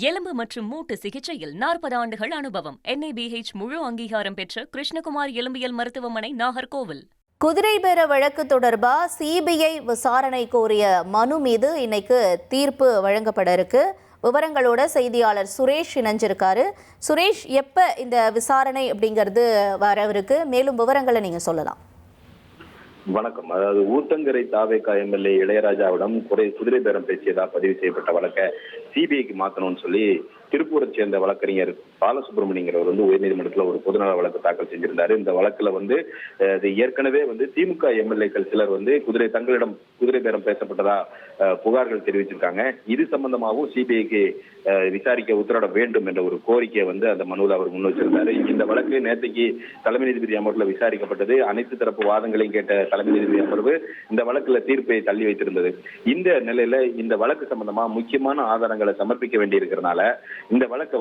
எலும்பு மற்றும் மூட்டு சிகிச்சையில் 40 ஆண்டுகள் அனுபவம். NABH முழு அங்கீகாரம் பெற்ற கிருஷ்ணகுமார் எலும்பியல் மருத்துவமனை, நாகர்கோவில். குதிரை பேர வழக்கு தொடர்பா சிபிஐ விசாரணை கோரிய மனு மீது இன்னைக்கு தீர்ப்பு வழங்கப்பட இருக்கு. விவரங்களோட செய்தியாளர் சுரேஷ் இணைஞ்சிருக்காரு. சுரேஷ், எப்ப இந்த விசாரணை அப்படிங்கிறது வரவிருக்கு? மேலும் விவரங்களை நீங்க சொல்லலாம். வணக்கம். அதாவது ஊத்தங்கரை தாவேகா எம்எல்ஏ இளையராஜாவிடம் குதிரை பேரம் பேசியதா பதிவு செய்யப்பட்ட வழக்கை சிபிஐக்கு மாத்தணும்னு சொல்லி திருப்பூரை சேர்ந்த வழக்கறிஞர் பாலசுப்ரமணியங்கிறவர் உயர்நீதிமன்றத்தில் ஒரு பொதுநல வழக்கு தாக்கல் செஞ்சிருந்தாரு. இந்த வழக்குல ஏற்கனவே திமுக எம்எல்ஏக்கள் சிலர் தங்களிடம் குதிரை பேரம் பேசப்பட்டதா புகார்கள் தெரிவிச்சிருக்காங்க. இது சம்பந்தமாகவும் சிபிஐக்கு விசாரிக்க உத்தரவிட வேண்டும் என்ற ஒரு கோரிக்கையை அந்த மனுவில் அவர் முன் வச்சிருந்தாரு. இந்த வழக்கு நேற்றைக்கு தலைமை நீதிபதி அமர்வுல விசாரிக்கப்பட்டது. அனைத்து தரப்பு வாதங்களையும் கேட்ட தலைமை நீதிபதி அமர்வு இந்த வழக்குல தீர்ப்பை தள்ளி வைத்திருந்தது. இந்த நிலையில இந்த வழக்கு சம்பந்தமா முக்கியமான ஆதாரங்களை சமர்ப்பிக்க வேண்டியிருக்கிறதுனால இந்த வழக்கை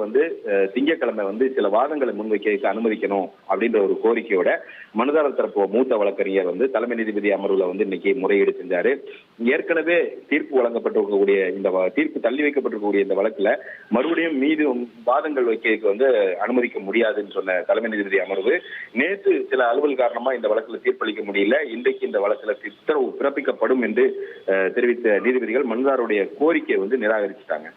திங்கட்கிழமை சில வாதங்களை முன்வைக்க அனுமதிக்கணும் அப்படின்ற ஒரு கோரிக்கையோட மனுதாரர் தரப்பு மூத்த வழக்கறிஞர் தலைமை நீதிபதி அமர்வுல இன்னைக்கு முறையீடு செஞ்சாரு. ஏற்கனவே தீர்ப்பு வழங்கப்பட்டிருக்கக்கூடிய இந்த தீர்ப்பு தள்ளி வைக்கப்பட்டிருக்கக்கூடிய இந்த வழக்குல மறுபடியும் மீது வாதங்கள் வைக்க அனுமதிக்க முடியாதுன்னு சொன்ன தலைமை நீதிபதி அமர்வு நேற்று சில அலுவல் காரணமா இந்த வழக்குல தீர்ப்பளிக்க முடியல. இன்றைக்கு இந்த வழக்குல உத்தரவு பிறப்பிக்கப்படும் என்று தெரிவித்த நீதிபதிகள் மனுதாரருடைய கோரிக்கையை நிராகரிச்சிட்டாங்க.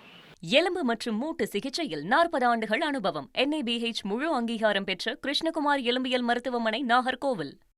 எலும்பு மற்றும் மூட்டு சிகிச்சையில் 40 ஆண்டுகள் அனுபவம். NABH முழு அங்கீகாரம் பெற்ற கிருஷ்ணகுமார் எலும்பியல் மருத்துவமனை, நாகர்கோவில்.